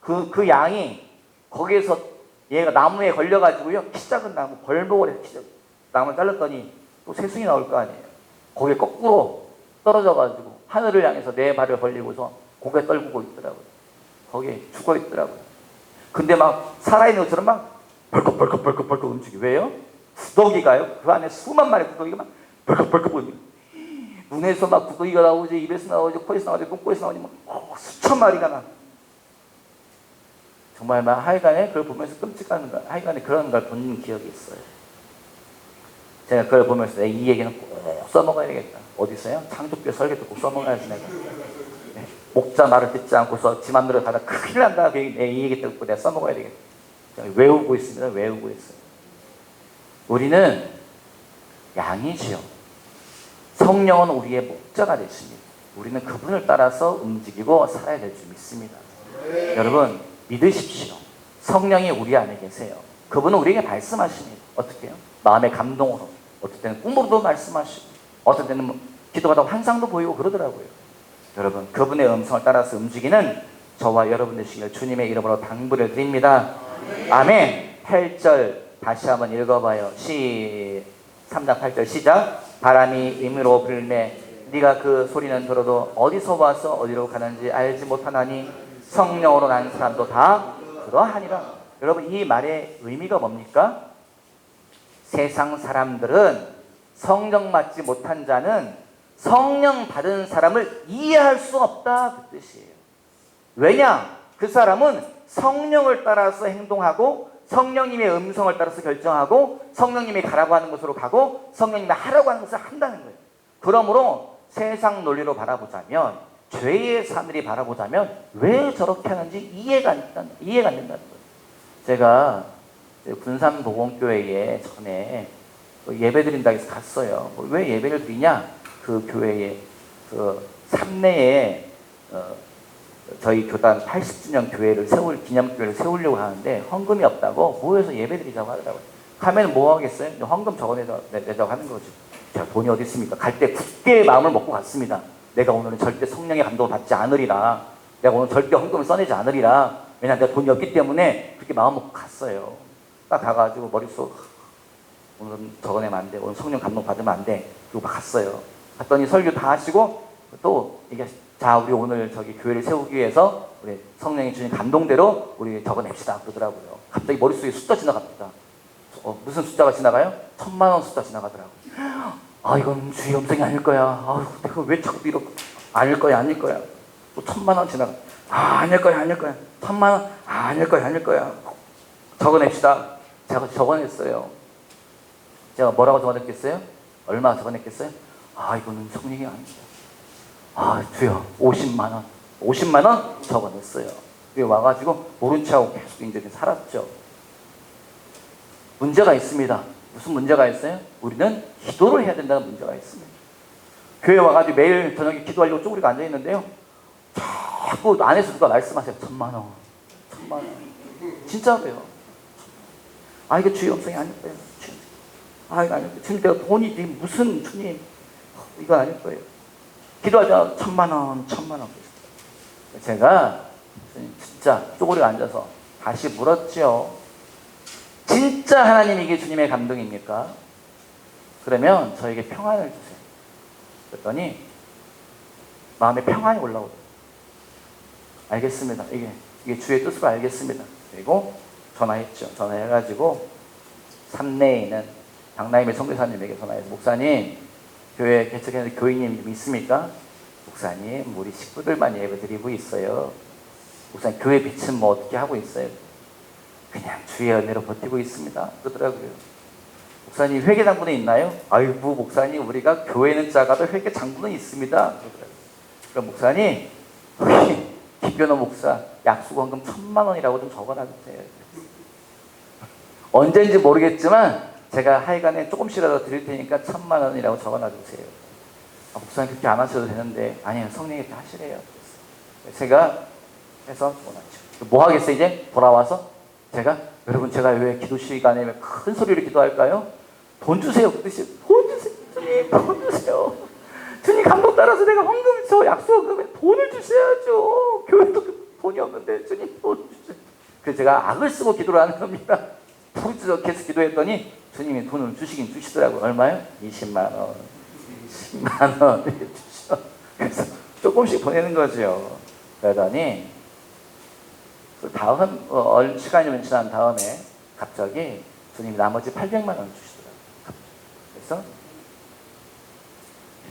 S1: 그 양이 거기에서 얘가 나무에 걸려가지고요 키 작은 나무 벌목을 해서 나무를 잘랐더니 또 새순이 나올 거 아니에요. 거기에 거꾸로 떨어져가지고 하늘을 향해서 네 발을 벌리고서 고개 떨구고 있더라고요. 거기에 죽어 있더라고요. 근데 막 살아있는 것처럼 막 벌컥벌컥 움직여. 왜요? 구더기가요. 그 안에 수만 마리 구더기가 막 벌컥벌컥 움직여. 눈에서 막 구더기가 나오지, 입에서 나오지, 코에서 나오지, 똥꼬에서 나오지, 막 수천 마리가 나. 정말 막 하여간에 그걸 보면서 끔찍한 거, 하여간에 그런 걸 본 기억이 있어요. 제가 그걸 보면서 이 얘기는 꼭 써먹어야 되겠다. 어디 있어요? 창조교 설계도 꼭 써먹어야지 내가. 네. 목자 말을 듣지 않고서 지 맘대로 가다 큰일 난다. 이 얘기 듣고 내가 써먹어야 되겠다. 외우고 있습니다. 외우고 있어요. 우리는 양이지요. 성령은 우리의 목자가 되십니다. 우리는 그분을 따라서 움직이고 살아야 될 줄 믿습니다. 여러분 믿으십시오. 성령이 우리 안에 계세요. 그분은 우리에게 말씀하십니다. 어떻게 해요? 마음의 감동으로, 어떨 때는 꿈으로도 말씀하시고, 어떨 때는 기도하다가 환상도 보이고 그러더라고요. 여러분 그분의 음성을 따라서 움직이는 저와 여러분 되시길 주님의 이름으로 당부를 드립니다. 아멘. 8절 다시 한번 읽어봐요. 3장 8절 시작. 바람이 임으로 불매 네가 그 소리는 들어도 어디서 와서 어디로 가는지 알지 못하나니 성령으로 난 사람도 다 그러하니라. 여러분 이 말의 의미가 뭡니까? 세상 사람들은 성령 받지 못한 자는 성령 받은 사람을 이해할 수 없다 그 뜻이에요. 왜냐? 그 사람은 성령을 따라서 행동하고 성령님의 음성을 따라서 결정하고 성령님이 가라고 하는 곳으로 가고 성령님이 하라고 하는 것을 한다는 거예요. 그러므로 세상 논리로 바라보자면, 죄의 사람들이 바라보자면 왜 저렇게 하는지 이해가 안 된다는 거예요. 제가 군산복음교회에 전에 예배 드린다고 해서 갔어요. 왜 예배를 드리냐? 그 교회에 그 삼내에 저희 교단 80주년 교회를 기념교회를 세우려고 하는데 헌금이 없다고 모여서 예배 드리자고 하더라고요. 가면 뭐 하겠어요? 헌금 적어내자고 하는 거죠. 자, 돈이 어디 있습니까? 갈 때 굳게 마음을 먹고 갔습니다. 내가 오늘은 절대 성령의 감동을 받지 않으리라. 내가 오늘 절대 헌금을 써내지 않으리라. 왜냐하면 내가 돈이 없기 때문에 그렇게 마음 먹고 갔어요. 딱 가가지고 머릿속 오늘은 적어내면 안 돼. 오늘 성령 감동 받으면 안 돼. 그리고 갔어요. 갔더니 설교 다 하시고 또 이게 자 우리 오늘 저기 교회를 세우기 위해서 우리 성령이 주신 감동대로 우리 적어냅시다 그러더라고요. 갑자기 머릿속에 숫자 지나갑니다. 무슨 숫자가 지나가요? 1000,000원 숫자 지나가더라고요. 아 이건 주의 음성이 아닐 거야. 아 내가 왜 자꾸 이렇게 아닐 거야. 또 1000,000원 지나가. 아 아닐 거야. 1000,000원. 아 아닐 거야. 적어냅시다. 제가 적어냈어요. 제가 뭐라고 적어냈겠어요? 얼마 적어냈겠어요? 아 이거는 성령이 아닙니다. 아 주여 50만 원 적어냈어요. 여기 와가지고 모른 척하고 계속 이제 살았죠. 문제가 있습니다. 무슨 문제가 있어요? 우리는 기도를 해야 된다는 문제가 있습니다. 교회 와가지고 매일 저녁에 기도하려고 쪼그리고 앉아있는데요, 자꾸 안에서 누가 말씀하세요. 1000만 원. 진짜로요. 아 이게 주의 음성이 아닐 거예요. 아 이거 아닐 거예요. 지금 내가 돈이 무슨 주님, 이건 아닐 거예요. 기도하자 1000만 원. 제가 진짜 쪼그리고 앉아서 다시 물었죠. 진짜 하나님 이게 주님의 감동입니까? 그러면 저에게 평안을 주세요. 그랬더니 마음에 평안이 올라오더라고요. 알겠습니다. 이게 주의 뜻으로 알겠습니다. 그리고 전화했죠. 전화해가지고 삼내에 있는 장나임의 선교사님에게 전화해서 목사님 교회 개척하는 교인님 좀 있습니까? 목사님 우리 식구들만 예배드리고 있어요. 목사님 교회 빛은 뭐 어떻게 하고 있어요? 그냥 주의 은혜로 버티고 있습니다. 그러더라고요. 목사님 회계 장부는 있나요? 아이고 목사님 우리가 교회는 작아도 회계 장부는 있습니다. 그러더라고요. 그럼 목사님 김변호 목사 약수원금 1000만 원이라고 좀 적어놔주세요. 언제인지 모르겠지만 제가 하여간에 조금씩이라도 드릴 테니까 1,000,000원이라고 적어놔주세요. 목사님 그렇게 안 하셔도 되는데, 아니요, 성령이 이렇게 하시래요. 제가 해서 적어놨죠. 뭐 하겠어요? 이제 돌아와서 제가, 여러분 제가 왜 기도 시간에 왜 큰 소리로 기도할까요? 돈 주세요. 그 뜻이, 돈 주세요. 주님, 돈 주세요. 주님 감동 따라서 내가 헌금 저 약속하면 돈을 주셔야죠. 교회도 돈이 없는데 주님 돈 주세요. 그래서 제가 악을 쓰고 기도를 하는 겁니다. 부르짖어서 기도했더니 주님이 돈을 주시긴 주시더라고요. 얼마요? 20만원. 10만원 이렇게 주셔. 그래서 조금씩 보내는 거죠. 그러더니 그 다음 시간이 지난 다음에 갑자기 주님이 나머지 800만원 주시더라고요. 그래서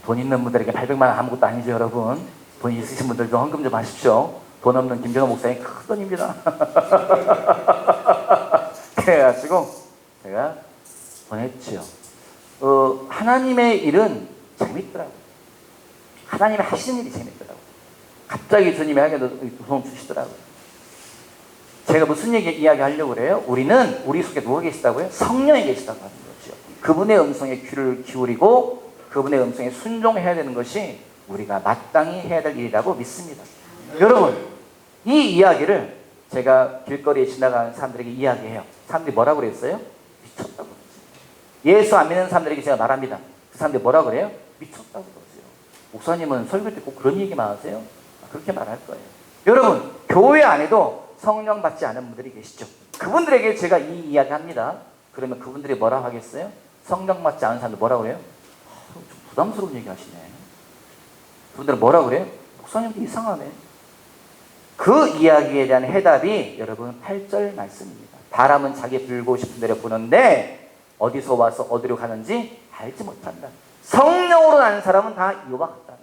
S1: 돈 있는 분들에게 800만원 아무것도 아니죠, 여러분. 돈 있으신 분들도 헌금 좀 하십시오. 돈 없는 김정호 목사님 큰 돈입니다. 그래가지고 제가 보냈죠. 하나님의 일은 재밌더라고요. 하나님이 하시는 일이 재밌더라고요. 갑자기 주님이 하게 돈 주시더라고요. 제가 무슨 이야기 하려고 그래요? 우리는 우리 속에 누가 계시다고요? 성령이 계시다고 하는 거죠. 그분의 음성에 귀를 기울이고 그분의 음성에 순종해야 되는 것이 우리가 마땅히 해야 될 일이라고 믿습니다. 여러분, 이 이야기를 제가 길거리에 지나가는 사람들에게 이야기해요. 사람들이 뭐라고 그랬어요? 미쳤다고 그랬어요. 예수 안 믿는 사람들에게 제가 말합니다. 그 사람들이 뭐라고 그래요? 미쳤다고 그러세요. 목사님은 설교 때 꼭 그런 얘기만 하세요? 그렇게 말할 거예요. 여러분, 교회 안에도 성령 받지 않은 분들이 계시죠. 그분들에게 제가 이 이야기 합니다. 그러면 그분들이 뭐라고 하겠어요? 성령 받지 않은 사람들 뭐라고 그래요? 좀 부담스러운 얘기 하시네. 그분들은 뭐라고 그래요? 목사님도 이상하네. 그 이야기에 대한 해답이 여러분 8절 말씀입니다. 바람은 자기 불고 싶은 대로 부는데 어디서 와서 어디로 가는지 알지 못한다. 성령으로 나는 사람은 다 이와 같다.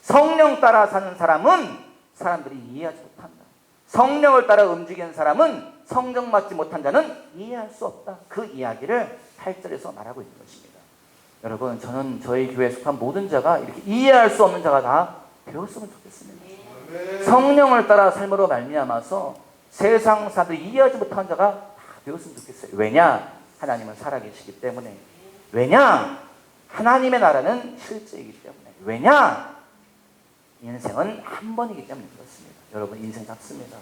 S1: 성령 따라 사는 사람은 사람들이 이해하지 못한다. 성령을 따라 움직이는 사람은 성령 받지 못한 자는 이해할 수 없다. 그 이야기를 8절에서 말하고 있는 것입니다. 여러분, 저는 저희 교회에 속한 모든 자가 이렇게 이해할 수 없는 자가 다 배웠으면 좋겠습니다. 성령을 따라 삶으로 말미암아서 세상 사람들이 이해하지 못한 자가 다 배웠으면 좋겠어요. 왜냐? 하나님은 살아계시기 때문에. 왜냐? 하나님의 나라는 실제이기 때문에. 왜냐? 인생은 한 번이기 때문에 그렇습니다. 여러분, 인생 작습니다.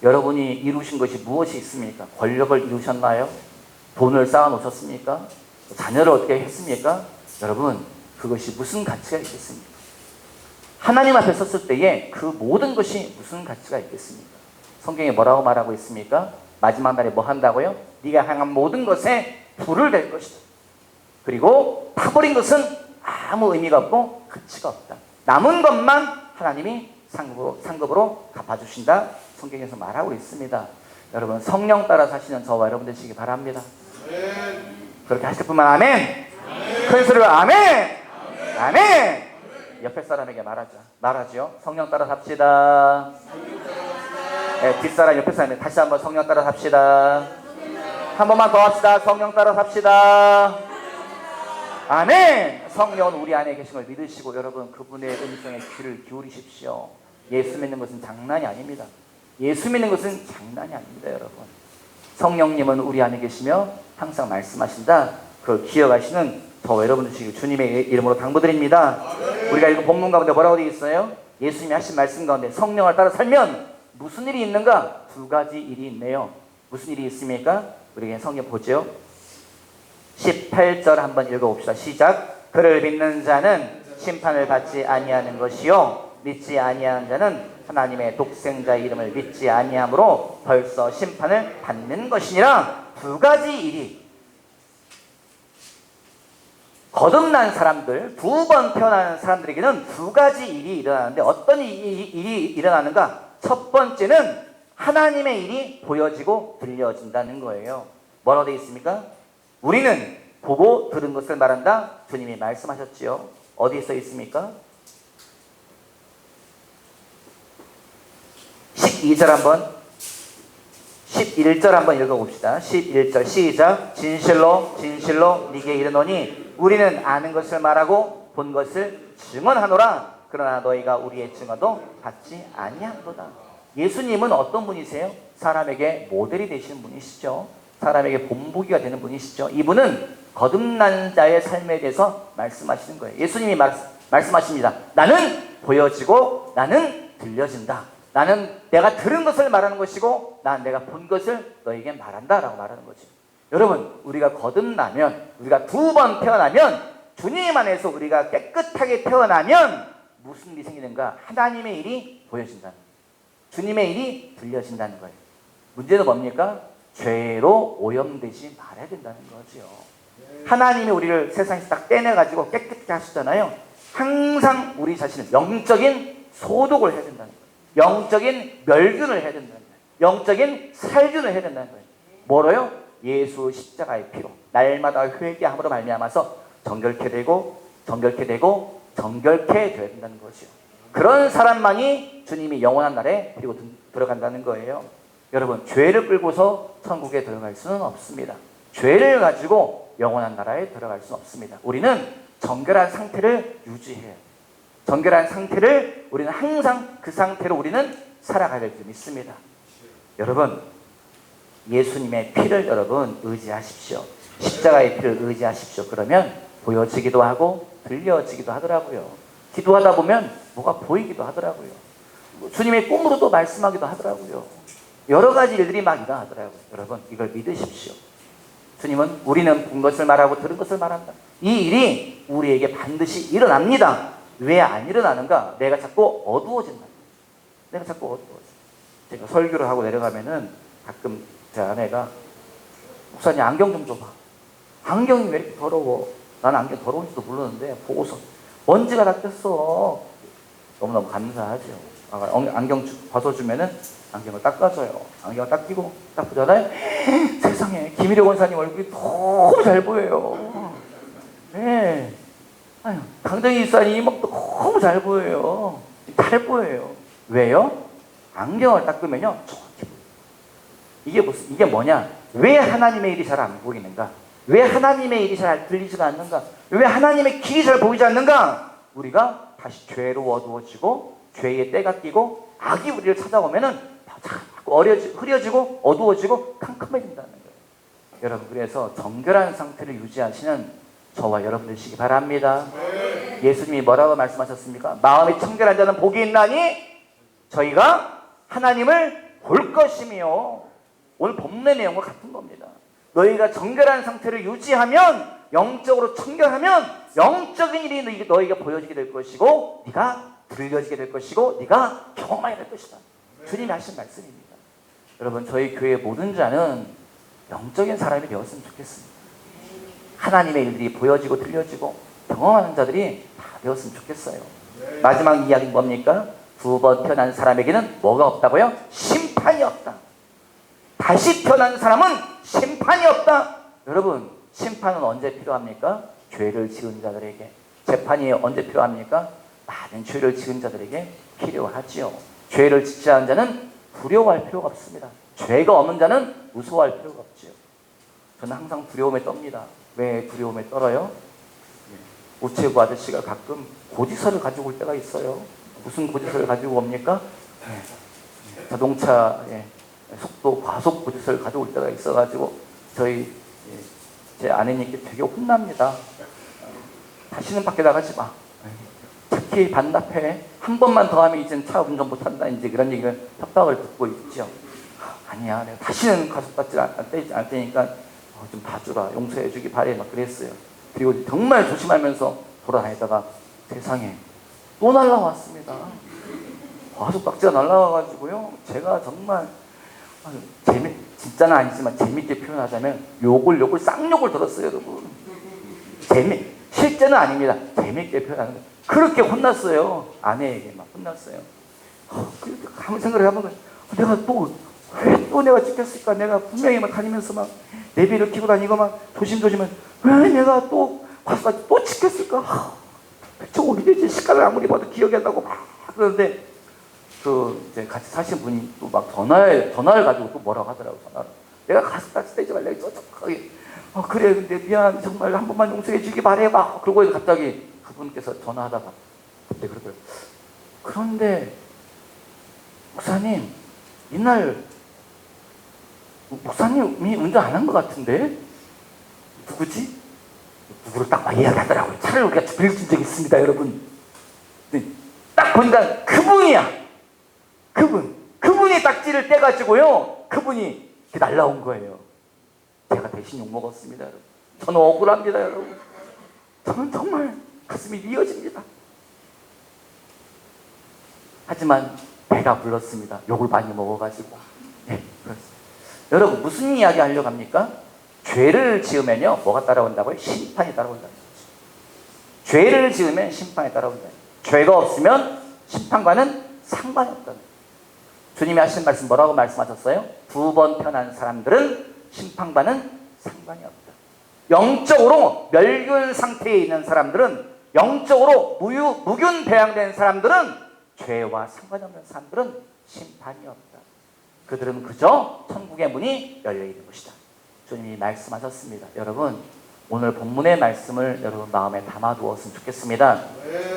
S1: 여러분이 이루신 것이 무엇이 있습니까? 권력을 이루셨나요? 돈을 쌓아 놓으셨습니까? 자녀를 어떻게 했습니까? 여러분, 그것이 무슨 가치가 있겠습니까? 하나님 앞에 섰을 때에 그 모든 것이 무슨 가치가 있겠습니까? 성경에 뭐라고 말하고 있습니까? 마지막 날에 뭐 한다고요? 네가 향한 모든 것에 불을 댈 것이다. 그리고 타버린 것은 아무 의미가 없고 가치가 없다. 남은 것만 하나님이 상급으로 갚아주신다. 성경에서 말하고 있습니다. 여러분, 성령 따라 사시는 저와 여러분 되시기 바랍니다. 그렇게 하실 분만 아멘. 큰 소리로 아멘. 아멘. 옆에 사람에게 말하죠. 성령 따라 삽시다. 네, 뒷사람 옆에 사람에게 다시 한번 성령 따라 삽시다. 한 번만 더 합시다. 성령 따라 삽시다. 아멘. 성령은 우리 안에 계신 걸 믿으시고 여러분 그분의 음성에 귀를 기울이십시오. 예수 믿는 것은 장난이 아닙니다. 예수 믿는 것은 장난이 아닙니다. 여러분, 성령님은 우리 안에 계시며 항상 말씀하신다. 그걸 기억하시는 저 여러분들 주님의 이름으로 당부드립니다. 우리가 읽은 본문 가운데 뭐라고 되어 있어요? 예수님이 하신 말씀 가운데 성령을 따라 살면 무슨 일이 있는가? 두 가지 일이 있네요. 무슨 일이 있습니까? 우리가 성경 보죠. 18절 한번 읽어봅시다. 시작. 그를 믿는 자는 심판을 받지 아니하는 것이요 믿지 아니하는 자는 하나님의 독생자의 이름을 믿지 아니함으로 벌써 심판을 받는 것이니라. 두 가지 일이 거듭난 사람들, 두 번 태어나는 사람들에게는 두 가지 일이 일어나는데 어떤 일이 일어나는가? 첫 번째는 하나님의 일이 보여지고 들려진다는 거예요. 뭐라고 되어 있습니까? 우리는 보고 들은 것을 말한다. 주님이 말씀하셨지요. 어디에 써 있습니까? 12절 한번 11절 한번 읽어봅시다. 11절 시작. 진실로 진실로 네게 이르노니 우리는 아는 것을 말하고 본 것을 증언하노라. 그러나 너희가 우리의 증언도 받지 아니하노라. 예수님은 어떤 분이세요? 사람에게 모델이 되시는 분이시죠. 사람에게 본보기가 되는 분이시죠. 이분은 거듭난 자의 삶에 대해서 말씀하시는 거예요. 예수님이 말씀하십니다. 나는 보여지고 나는 들려진다. 나는 내가 들은 것을 말하는 것이고 난 내가 본 것을 너에게 말한다 라고 말하는 거죠. 여러분, 우리가 거듭나면, 우리가 2번 태어나면, 주님 안에서 우리가 깨끗하게 태어나면 무슨 일이 생기는가? 하나님의 일이 보여진다는 거예요. 주님의 일이 들려진다는 거예요. 문제는 뭡니까? 죄로 오염되지 말아야 된다는 거죠. 하나님이 우리를 세상에서 딱 떼내가지고 깨끗하게 하시잖아요. 항상 우리 자신을 영적인 소독을 해야 된다는 거예요. 영적인 멸균을 해야 된다는 거예요. 영적인 살균을 해야 된다는 거예요. 뭐로요? 예수 십자가의 피로 날마다 회개함으로 말미암아서 정결케 되고 정결케 되어야 된다는 거죠. 그런 사람만이 주님이 영원한 날에 데리고 들어간다는 거예요. 여러분, 죄를 끌고서 천국에 들어갈 수는 없습니다. 죄를 가지고 영원한 나라에 들어갈 수는 없습니다. 우리는 정결한 상태를 유지해요. 정결한 상태를 우리는 항상 그 상태로 우리는 살아가야 될 줄 믿습니다. 여러분, 예수님의 피를 여러분 의지하십시오. 십자가의 피를 의지하십시오. 그러면 보여지기도 하고 들려지기도 하더라고요. 기도하다 보면 뭐가 보이기도 하더라고요. 주님의 꿈으로도 말씀하기도 하더라고요. 여러 가지 일들이 막 일어나더라고요. 여러분, 이걸 믿으십시오. 주님은 우리는 본 것을 말하고 들은 것을 말한다. 이 일이 우리에게 반드시 일어납니다. 왜 안 일어나는가? 내가 자꾸 어두워진다. 내가 자꾸 어두워져. 제가 설교를 하고 내려가면은 가끔 제 아내가 목사님 안경 좀 줘봐. 안경이 왜 이렇게 더러워? 나는 안경 더러운지도 모르는데 보고서 먼지가 다 꼈어. 너무너무 감사하죠. 안경 벗어주면은 안경을 닦아줘요. 안경을 딱 끼고 딱 보잖아요. 세상에 김일효 권사님 얼굴이 너무 잘 보여요. 네. 아유, 강정희 이사님 막 너무 잘 보여요. 잘 보여요. 왜요? 안경을 닦으면요 정확히 보여요. 이게 뭐냐? 왜 하나님의 일이 잘 안 보이는가? 왜 하나님의 일이 잘 들리지가 않는가? 왜 하나님의 길이 잘 보이지 않는가? 우리가 다시 죄로 어두워지고 죄의 때가 끼고 악이 우리를 찾아오면은 자꾸 흐려지고 어두워지고 캄캄해진다는 거예요. 여러분, 그래서 정결한 상태를 유지하시는 저와 여러분 되시기 바랍니다. 예수님이 뭐라고 말씀하셨습니까? 마음이 청결한 자는 복이 있나니 저희가 하나님을 볼 것이며, 오늘 본문의 내용과 같은 겁니다. 너희가 정결한 상태를 유지하면, 영적으로 청결하면 영적인 일이 너희가 보여지게 될 것이고 네가 들려지게 될 것이고 네가 경험하게 될 것이다. 주님이 하신 말씀입니다. 여러분, 저희 교회 모든 자는 영적인 사람이 되었으면 좋겠습니다. 하나님의 일들이 보여지고 들려지고 경험하는 자들이 다 되었으면 좋겠어요. 마지막 이야기는 뭡니까? 2번 태어난 사람에게는 뭐가 없다고요? 심판이 없다. 다시 태어난 사람은 심판이 없다. 여러분, 심판은 언제 필요합니까? 죄를 지은 자들에게. 재판이 언제 필요합니까? 많은 죄를 지은 자들에게 필요하지요. 죄를 짓지 않은 자는 두려워할 필요가 없습니다. 죄가 없는 자는 무서워할 필요가 없지요. 저는 항상 두려움에 떱니다. 왜 두려움에 떨어요? 우체부 아저씨가 가끔 고지서를 가지고 올 때가 있어요. 무슨 고지서를 가지고 옵니까? 자동차 속도 과속 고지서를 가지고 올 때가 있어가지고 제 아내님께 되게 혼납니다. 다시는 밖에 나가지 마. 특히 반납해. 한 번만 더 하면 이제는 차 운전 못한다. 이제 그런 얘기를 협박을 듣고 있죠. 아니야, 내가 다시는 과속받지 않을 테니까 좀 봐주라. 용서해주기 바래. 막 그랬어요. 그리고 정말 조심하면서 돌아다니다가 세상에 또 날라왔습니다. 과속박지가 날라와가지고요. 제가 정말 진짜는 아니지만 재밌게 표현하자면 욕을 쌍욕을 들었어요, 여러분. 실제는 아닙니다. 재밌게 표현하는 거예요. 그렇게 혼났어요. 아내에게 막 혼났어요. 그렇게 아무 생각을 해보면 내가 왜 또 내가 찍혔을까? 내가 분명히 막 다니면서 막 내비를 켜고 다니고 막 조심조심은 왜 내가 또 과속까지 또 찍혔을까? 저거 믿을지 시간을 아무리 봐도 기억이 안 나고 막 그러는데 이제 같이 사신 분이 또 막 전화를 가지고 또 뭐라고 하더라고. 전화를. 내가 가슴까지 떼지 말래. 그래, 근데 미안, 정말 한 번만 용서해 주기 바래. 막 그러고 갑자기 그분께서 전화하다가 그때 그러더라고요. 그런데 목사님, 이날
S2: 목사님이 운전 안 한 것 같은데? 누구지? 누구를 딱 막 이야기하더라고요. 차를 우리가 빌려준 적이 있습니다, 여러분. 네, 딱 보니까 그분이야. 그분이 딱지를 떼가지고요. 그분이 이렇게 날라온 거예요. 제가 대신 욕먹었습니다, 여러분. 저는 억울합니다, 여러분. 저는 정말 가슴이 미어집니다. 하지만 배가 불렀습니다. 욕을 많이 먹어가지고. 네, 그렇습니다. 여러분, 무슨 이야기 하려고 합니까? 죄를 지으면요, 뭐가 따라온다고요? 심판이 따라온다는 거죠. 죄를 지으면 심판이 따라온다. 죄가 없으면 심판과는 상관이 없다는 거죠. 주님이 하신 말씀 뭐라고 말씀하셨어요? 2번 태어난 사람들은 심판과는 상관이 없다. 영적으로 멸균 상태에 있는 사람들은, 영적으로 무균 배양된 사람들은, 죄와 상관이 없는 사람들은 심판이 없다. 그들은 그저 천국의 문이 열려있는 것이다. 주님이 말씀하셨습니다. 여러분, 오늘 본문의 말씀을 여러분 마음에 담아두었으면 좋겠습니다.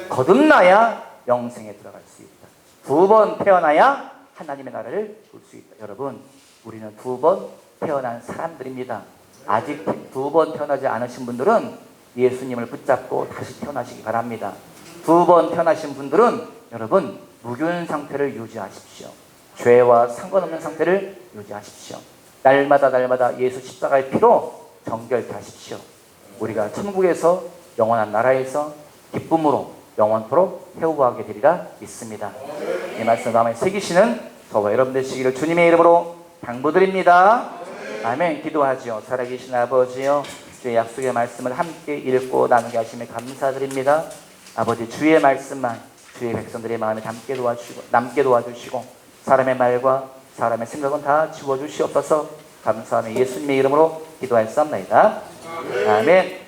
S2: 거듭나야 영생에 들어갈 수 있다. 2번 태어나야 하나님의 나라를 볼 수 있다. 여러분, 우리는 2번 태어난 사람들입니다. 아직 2번 태어나지 않으신 분들은 예수님을 붙잡고 다시 태어나시기 바랍니다. 2번 태어나신 분들은 여러분 무균 상태를 유지하십시오. 죄와 상관없는 상태를 유지하십시오. 날마다 예수 십자가의 피로 정결케 하십시오. 우리가 천국에서 영원한 나라에서 기쁨으로 영원토록 회복하게 되리라 믿습니다. 이 말씀 마음에 새기시는 저와 여러분 되시기를 주님의 이름으로 당부드립니다. 아멘. 기도하지요. 살아계신 아버지요, 주의 약속의 말씀을 함께 읽고 나누게 하심에 감사드립니다. 아버지, 주의 말씀만 주의 백성들의 마음에 남게 도와주시고 사람의 말과 사람의 생각은 다 지워주시옵소서. 감사하며 예수님의 이름으로 기도하였사옵나이다. 아멘.